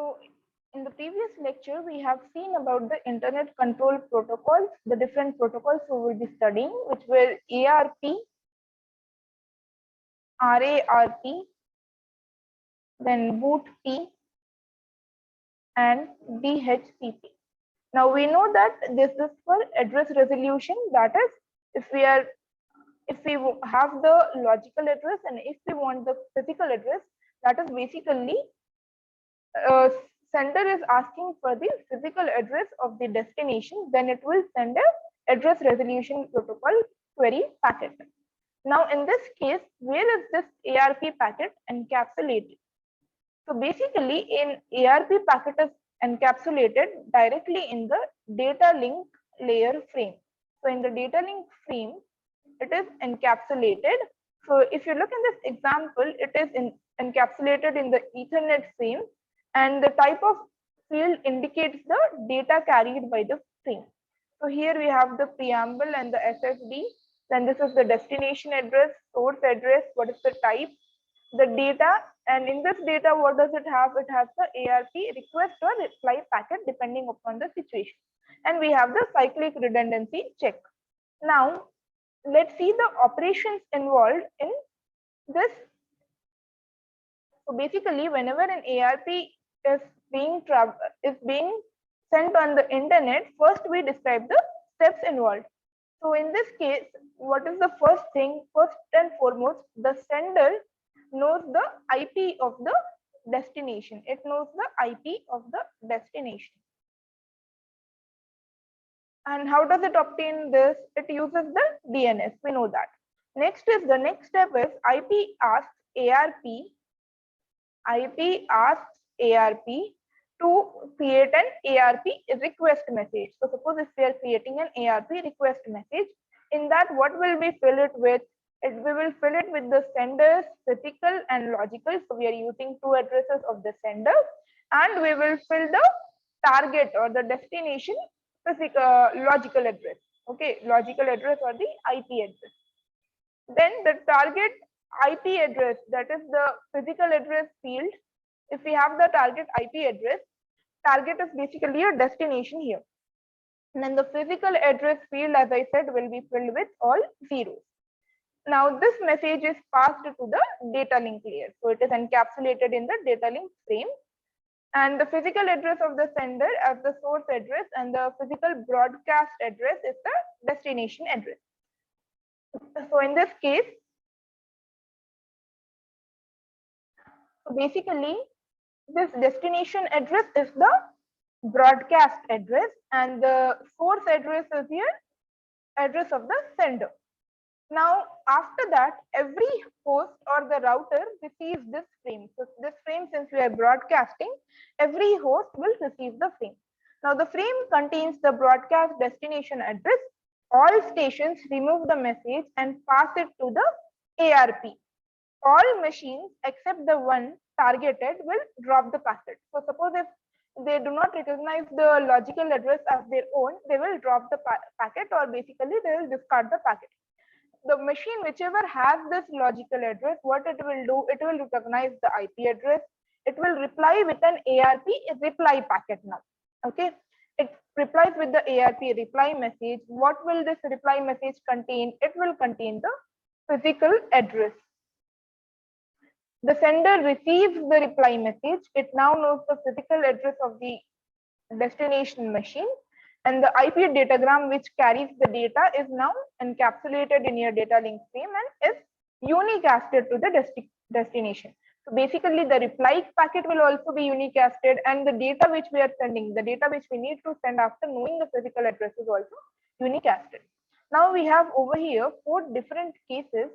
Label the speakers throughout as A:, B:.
A: So in the previous lecture, we have seen about the internet control protocols, the different protocols we will be studying, which were ARP, RARP, then BOOTP, and DHCP. Now we know that this is for address resolution. That is, if we have the logical address and if we want the physical address, that is basically sender is asking for the physical address of the destination, then it will send a address resolution protocol query packet. Now in this case, where is this ARP packet encapsulated? So basically in ARP packet is encapsulated directly in the data link layer frame. So in the data link frame, it is encapsulated. So if you look in this example, it is encapsulated in the Ethernet frame, and the type of field indicates the data carried by the frame. So here we have the preamble and the SSD. Then this is the destination address, source address, what is the type, the data, and in this data, what does it have? It has the ARP request or reply packet depending upon the situation. And we have the cyclic redundancy check. Now, let's see the operations involved in this. So basically, whenever an ARP is being sent on the internet, first we describe the steps involved. So in this case, what is the first thing? First and foremost, the sender knows the IP of the destination. It knows the IP of the destination. And how does it obtain this? It uses the DNS. We know that. Next step is IP asks ARP to create an ARP request message. So suppose if we are creating an ARP request message, in that what will we fill it with? We will fill it with the sender's physical and logical. So we are using two addresses of the sender, and we will fill the target or the destination logical address. Okay, logical address or the IP address. Then the target IP address, that is the physical address field. If we have the target IP address, target is basically your destination here. And then the physical address field, as I said, will be filled with all zeros. Now this message is passed to the data link layer. So it is encapsulated in the data link frame. And the physical address of the sender as the source address and the physical broadcast address is the destination address. So in this case, basically this destination address is the broadcast address and the source address is your address of the sender. Now after that, every host or the router receives this frame. So this frame, since we are broadcasting, every host will receive the frame. Now the frame contains the broadcast destination address. All stations remove the message and pass it to the ARP. All machines except the one targeted will drop the packet. So suppose if they do not recognize the logical address as their own, they will drop the packet, or basically they will discard the packet. The machine whichever has this logical address, what it will do, it will recognize the IP address. It will reply with an ARP reply packet now. Okay, it replies with the ARP reply message. What will this reply message contain? It will contain the physical address. The sender receives the reply message. It now knows the physical address of the destination machine, and the IP datagram which carries the data is now encapsulated in your data link frame and is unicasted to the destination. So basically the reply packet will also be unicasted, and the data which we are sending, the data which we need to send after knowing the physical address is also unicasted. Now we have over here 4 different cases.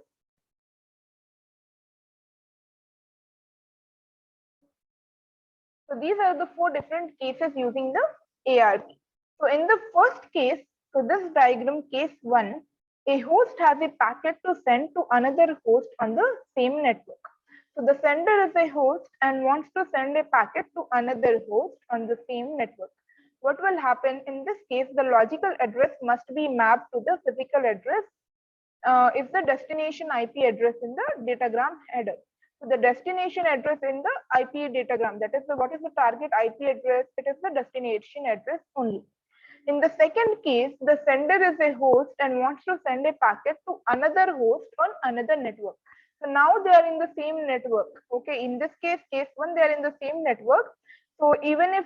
A: So these are the 4 different cases using the ARP. So in the first case, so this diagram, case 1, a host has a packet to send to another host on the same network. So the sender is a host and wants to send a packet to another host on the same network. What will happen in this case? The logical address must be mapped to the physical address is the destination IP address in the datagram header. The destination address in the IP datagram, that is what is the target IP address, it is the destination address only. In the second case, the sender is a host and wants to send a packet to another host on another network. So now they are in the same network. Okay, in this case, case one, they are in the same network. So even if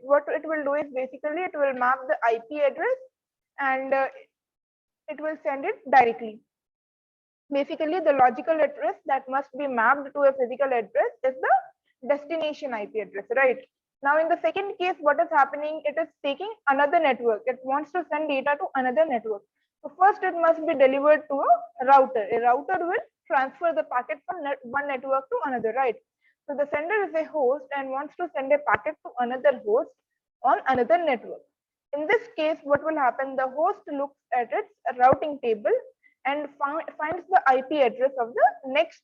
A: what it will do is basically it will map the IP address and it will send it directly. Basically, the logical address that must be mapped to a physical address is the destination IP address, right? Now, in the second case, what is happening? It is taking another network. It wants to send data to another network. So first, it must be delivered to a router. A router will transfer the packet from one network to another, right? So the sender is a host and wants to send a packet to another host on another network. In this case, what will happen? The host looks at its routing table and finds the IP address of the next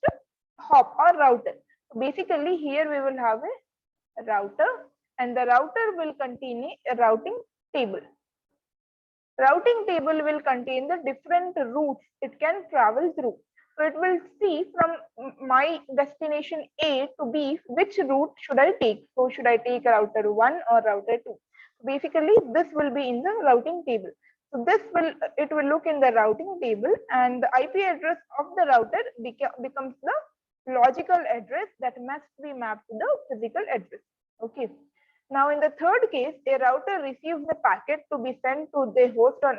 A: hop or router. Basically, here we will have a router and the router will contain a routing table. Routing table will contain the different routes it can travel through. So it will see from my destination A to B, which route should I take? So should I take router 1 or router 2? Basically, this will be in the routing table. So it will look in the routing table and the IP address of the router becomes the logical address that must be mapped to the physical address. Okay. Now, in the third case, a router receives the packet to be sent to the host on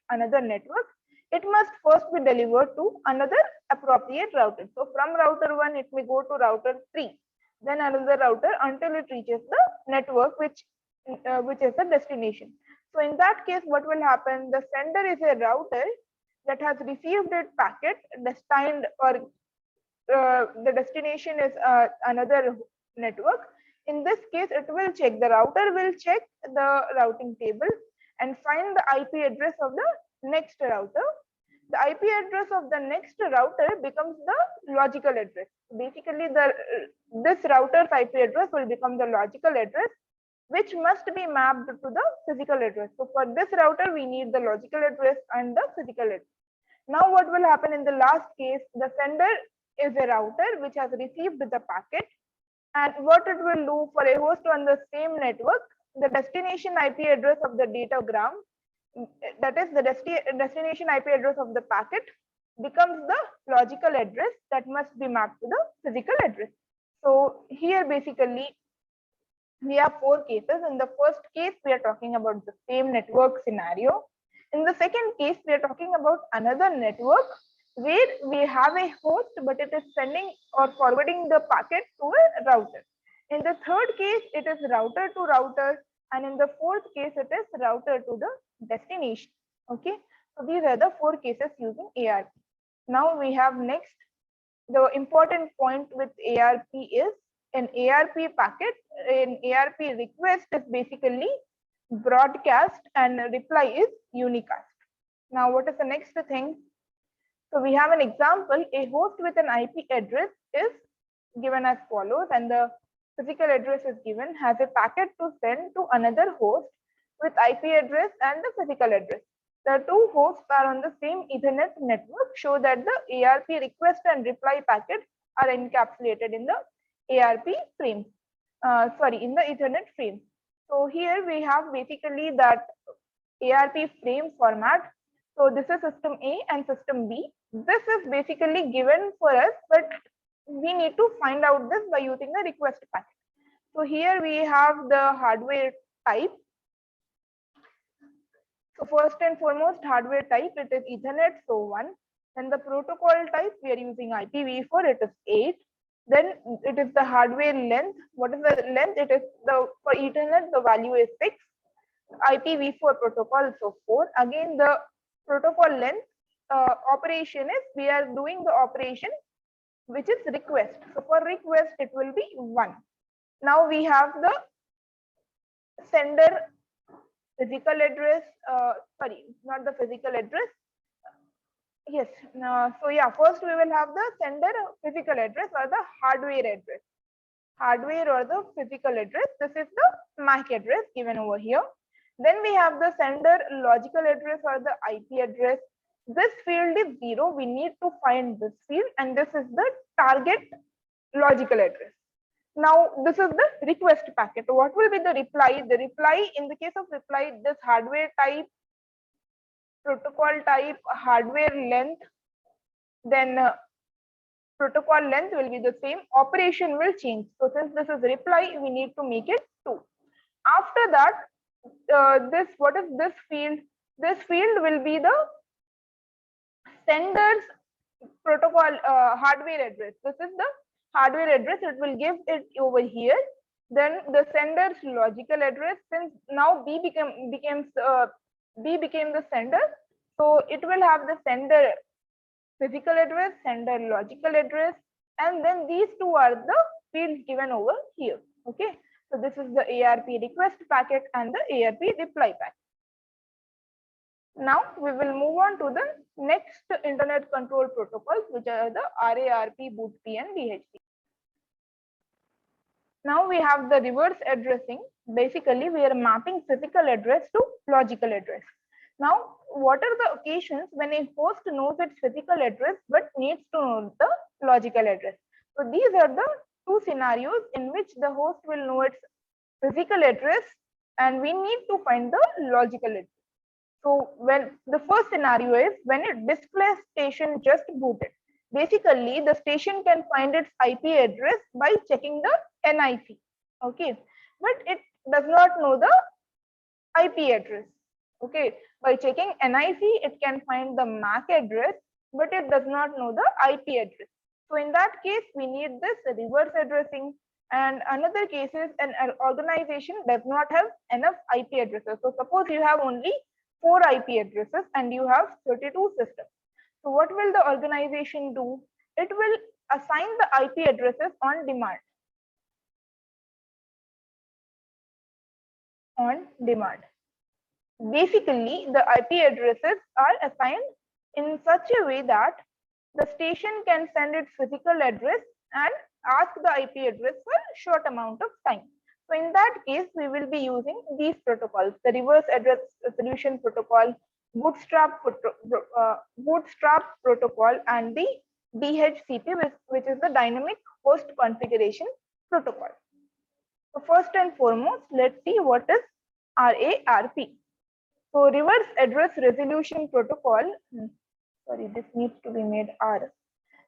A: another network. It must first be delivered to another appropriate router. So from router 1, it may go to router 3, then another router until it reaches the network which is the destination. So in that case, what will happen? The sender is a router that has received a packet destined or the destination is another network. In this case, it will check, the router will check the routing table and find the IP address of the next router. The IP address of the next router becomes the logical address. Basically, this router's IP address will become the logical address, which must be mapped to the physical address. So for this router, we need the logical address and the physical address. Now what will happen in the last case? The sender is a router which has received the packet, and what it will do for a host on the same network, the destination IP address of the datagram, that is the destination IP address of the packet, becomes the logical address that must be mapped to the physical address. So here basically we have 4 cases. In the first case, we are talking about the same network scenario. In the second case, we are talking about another network where we have a host, but it is sending or forwarding the packet to a router. In the third case, it is router to router. And in the fourth case, it is router to the destination. Okay. So these are the 4 cases using ARP. Now we have next, the important point with ARP is an ARP packet, an ARP request is basically broadcast and reply is unicast. Now, what is the next thing? So we have an example. A host with an IP address is given as follows, and the physical address is given, has a packet to send to another host with IP address and the physical address. The 2 hosts are on the same Ethernet network, show that the ARP request and reply packets are encapsulated in the ARP frame, in the Ethernet frame. So here we have basically that ARP frame format. So this is system A and system B. This is basically given for us, but we need to find out this by using the request packet. So here we have the hardware type. So first and foremost, hardware type, it is Ethernet, so 1. Then the protocol type, we are using IPv4, it is 8. Then it is the hardware length. What is the length? It is for Ethernet, the value is 6. IPv4 protocol, so 4. Again, the protocol length operation is, we are doing the operation which is request. So for request, it will be 1. Now we have the sender physical address, not the physical address. Yes, so yeah, first we will have the sender physical address or the hardware address. Hardware or the physical address. This is the MAC address given over here. Then we have the sender logical address or the IP address. This field is 0. We need to find this field, and this is the target logical address. Now this is the request packet. What will be the reply? The reply, in the case of reply, this hardware type, protocol type, hardware length, then protocol length will be the same, operation will change. So since this is reply, we need to make it 2. After that, what is this field? This field will be the sender's protocol hardware address. This is the hardware address. It will give it over here. Then the sender's logical address, since now B became the sender, so it will have the sender physical address, sender logical address, and then these two are the fields given over here. Okay, so this is the ARP request packet and the ARP reply packet. Now we will move on to the next internet control protocols, which are the RARP, BOOTP, and DHCP. Now we have the reverse addressing. Basically, we are mapping physical address to logical address. Now, what are the occasions when a host knows its physical address but needs to know the logical address? So these are the two scenarios in which the host will know its physical address and we need to find the logical address. So when the first scenario is when a display station just booted. Basically, the station can find its IP address by checking the NIC. Okay, but it does not know the IP address. Okay, by checking NIC, it can find the MAC address, but it does not know the IP address. So in that case, we need this reverse addressing. And another case is an organization does not have enough IP addresses. So suppose you have only 4 IP addresses and you have 32 systems. So what will the organization do? It will assign the IP addresses on demand. On demand. Basically, the IP addresses are assigned in such a way that the station can send its physical address and ask the IP address for a short amount of time. So in that case, we will be using these protocols, the reverse address solution protocol, bootstrap protocol, and the DHCP, which is the dynamic host configuration protocol. So first and foremost, let's see what is RARP. So reverse address resolution protocol, sorry, this needs to be made R,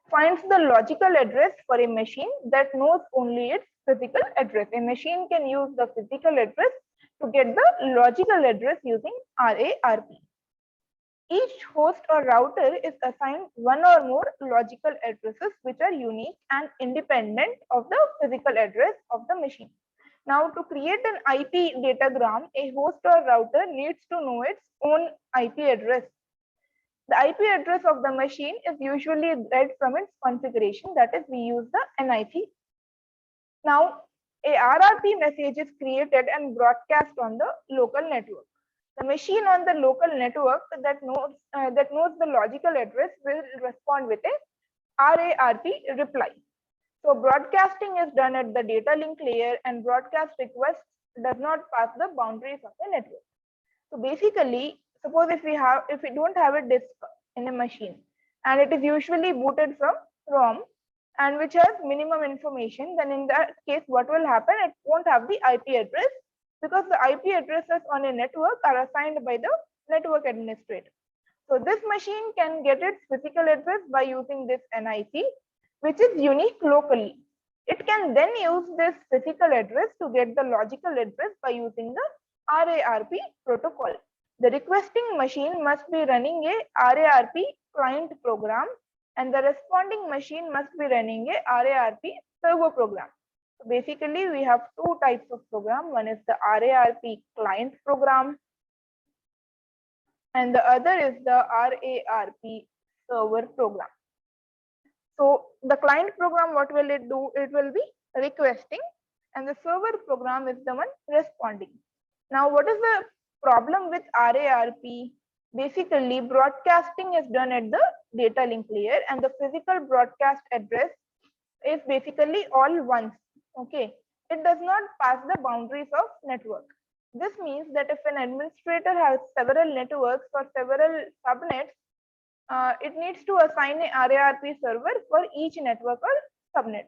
A: finds the logical address for a machine that knows only its physical address. A machine can use the physical address to get the logical address using RARP. Each host or router is assigned one or more logical addresses which are unique and independent of the physical address of the machine. Now, to create an IP datagram, a host or router needs to know its own IP address. The IP address of the machine is usually read from its configuration, that is, we use the NIC. Now, a RRP message is created and broadcast on the local network. The machine on the local network that knows the logical address will respond with a RARP reply. So broadcasting is done at the data link layer, and broadcast request does not pass the boundaries of the network. So basically, suppose if we don't have a disk in a machine and it is usually booted from ROM and which has minimum information, then in that case, what will happen? It won't have the IP address because the IP addresses on a network are assigned by the network administrator. So this machine can get its physical address by using this NIC, which is unique locally. It can then use this physical address to get the logical address by using the RARP protocol. The requesting machine must be running a RARP client program, and the responding machine must be running a RARP server program. So basically, we have two types of program. One is the RARP client program, and the other is the RARP server program. So the client program, what will it do? It will be requesting, and the server program is the one responding. Now, what is the problem with RARP? Basically, broadcasting is done at the data link layer, and the physical broadcast address is basically all ones. Okay, it does not pass the boundaries of network. This means that if an administrator has several networks or several subnets, it needs to assign a RARP server for each network or subnet.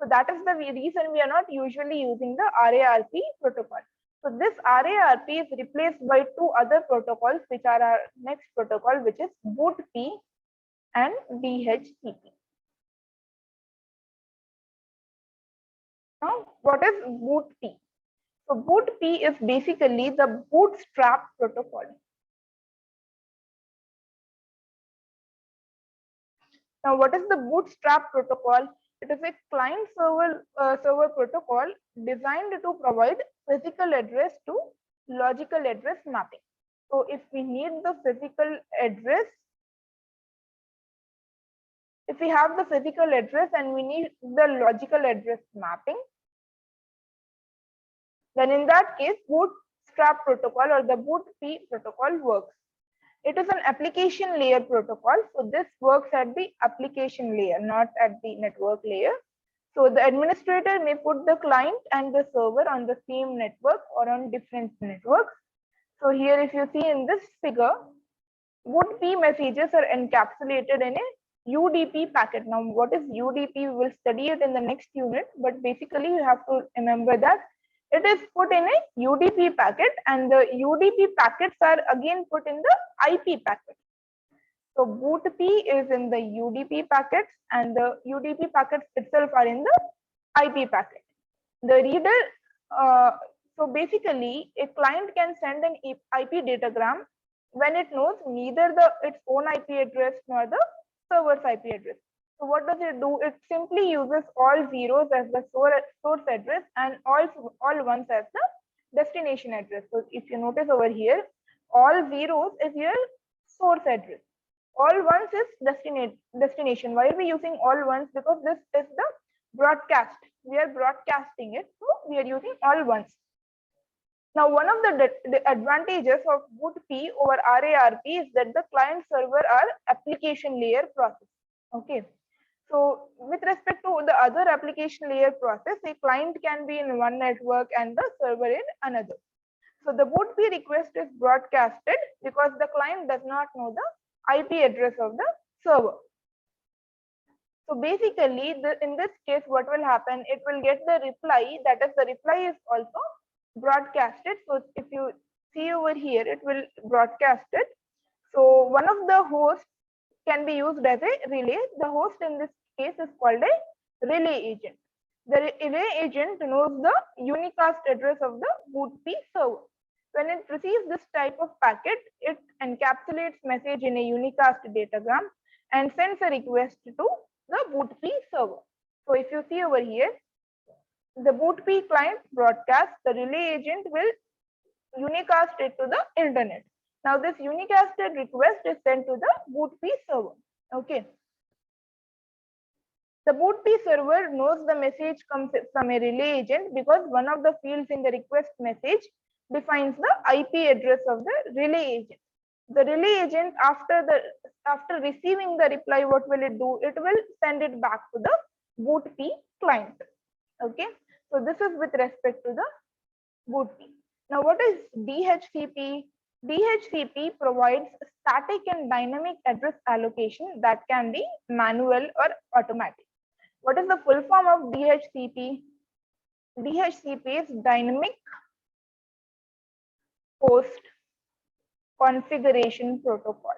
A: So that is the reason we are not usually using the RARP protocol. So this RARP is replaced by two other protocols, which are our next protocol, which is BOOTP and DHCP. Now, what is BOOTP? So BOOTP is basically the bootstrap protocol. Now, what is the bootstrap protocol? It is a client server protocol designed to provide physical address to logical address mapping. So if we need the physical address, if we have the physical address and we need the logical address mapping, then in that case, bootstrap protocol or the BOOTP protocol works. It is an application layer protocol. So this works at the application layer, not at the network layer. So the administrator may put the client and the server on the same network or on different networks. So here, if you see in this figure, BOOTP messages are encapsulated in a UDP packet. Now, what is UDP? We will study it in the next unit, but basically you have to remember that it is put in a UDP packet, and the UDP packets are again put in the IP packet. So BOOTP is in the UDP packets, and the UDP packets itself are in the IP packet. The reader, so basically a client can send an IP datagram when it knows neither its own IP address nor the server's IP address. So what does it do? It simply uses all zeros as the source address and all ones as the destination address. So if you notice over here, all zeros is your source address. All ones is destination. Why are we using all ones? Because this is the broadcast. We are broadcasting it, so we are using all ones. Now, one of the advantages of BOOTP over RARP is that the client server are application layer process. Okay. So with respect to the other application layer process, a client can be in one network and the server in another. So the BOOTP request is broadcasted because the client does not know the IP address of the server. So basically, in this case, what will happen? It will get the reply. That is, the reply is also broadcasted. So if you see over here, it will broadcast it. So one of the hosts can be used as a relay. The host in this case is called a relay agent. The relay agent knows the unicast address of the BOOTP server. When it receives this type of packet, it encapsulates message in a unicast datagram and sends a request to the BOOTP server. So if you see over here, the BOOTP client broadcasts, the relay agent will unicast it to the internet. Now this unicasted request is sent to the BOOTP server. Okay. The BOOTP server knows the message comes from a relay agent because one of the fields in the request message defines the IP address of the relay agent. The relay agent, after receiving the reply, what will it do? It will send it back to the BOOTP client. Okay. So this is with respect to the BOOTP. Now, what is DHCP? DHCP provides static and dynamic address allocation that can be manual or automatic. What is the full form of DHCP? DHCP is Dynamic Host Configuration Protocol.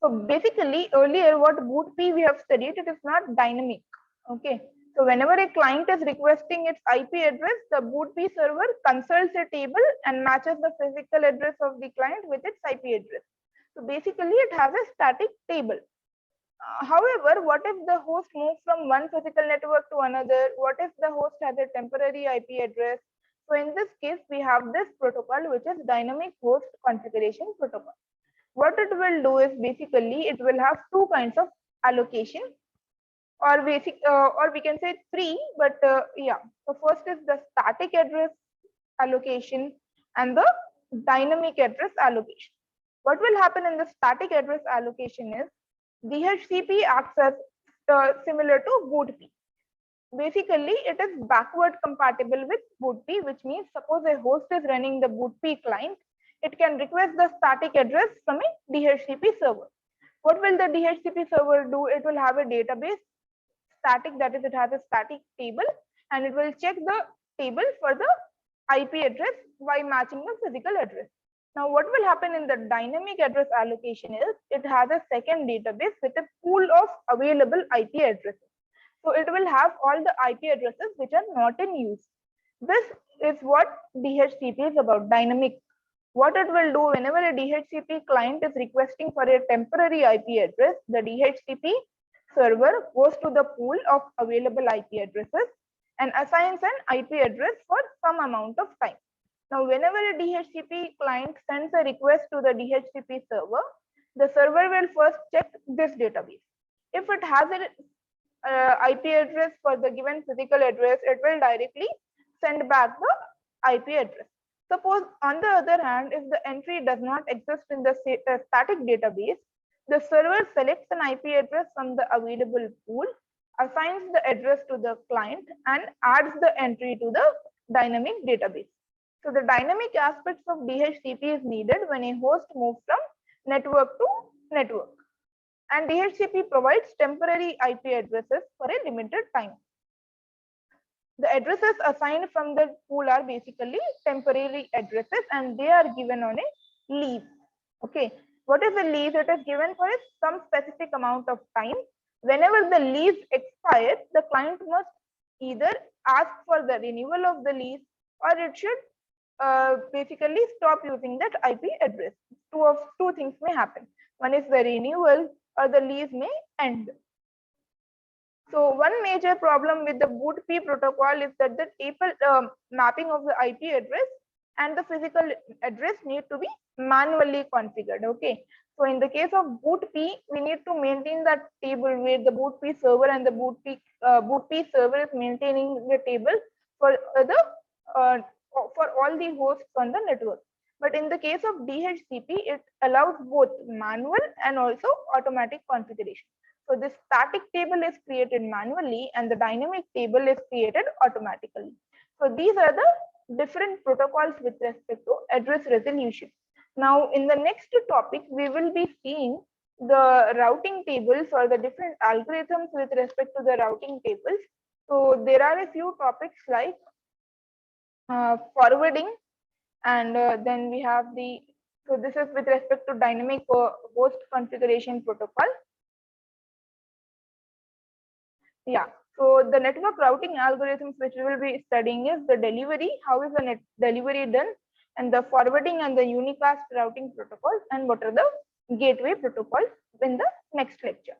A: So basically, earlier what BOOTP we have studied, it is not dynamic. Okay. So whenever a client is requesting its IP address, the BOOTP server consults a table and matches the physical address of the client with its IP address. So basically, it has a static table. However, what if the host moves from one physical network to another? What if the host has a temporary IP address? So in this case, we have this protocol, which is Dynamic Host Configuration Protocol. What it will do is basically it will have two kinds of allocation, or we can say three, but yeah. So first is the static address allocation and the dynamic address allocation. What will happen in the static address allocation is DHCP acts as similar to BOOTP. Basically, it is backward compatible with BOOTP, which means suppose a host is running the BOOTP client, it can request the static address from a DHCP server. What will the DHCP server do? It will have a database static, that is, it has a static table, and it will check the table for the IP address by matching the physical address. Now, what will happen in the dynamic address allocation is it has a second database with a pool of available IP addresses. So it will have all the IP addresses which are not in use. This is what DHCP is about, dynamic. What it will do, whenever a DHCP client is requesting for a temporary IP address, the DHCP server goes to the pool of available IP addresses and assigns an IP address for some amount of time. Now, whenever a DHCP client sends a request to the DHCP server, the server will first check this database. If it has an IP address for the given physical address, it will directly send back the IP address. Suppose, on the other hand, if the entry does not exist in the static database, the server selects an IP address from the available pool, assigns the address to the client, and adds the entry to the dynamic database. So the dynamic aspects of DHCP is needed when a host moves from network to network. And DHCP provides temporary IP addresses for a limited time. The addresses assigned from the pool are basically temporary addresses, and they are given on a lease. Okay, what is a lease? It is given for some specific amount of time. Whenever the lease expires, the client must either ask for the renewal of the lease, or it should basically stop using that IP address. Two things may happen. One is the renewal, or the lease may end. So one major problem with the BOOTP protocol is that the table mapping of the IP address and the physical address need to be manually configured. Okay, so in the case of BOOTP, we need to maintain that table where the BOOTP server and the BOOTP server is maintaining the table for for all the hosts on the network. But in the case of DHCP, it allows both manual and also automatic configuration. So this static table is created manually and the dynamic table is created automatically. So these are the different protocols with respect to address resolution. Now, in the next topic, we will be seeing the routing tables or the different algorithms with respect to the routing tables. So there are a few topics like forwarding, and then we have so this is with respect to dynamic host configuration protocol. Yeah, so the network routing algorithms which we will be studying is the delivery, how is the delivery done, and the forwarding and the unicast routing protocols, and what are the gateway protocols in the next lecture.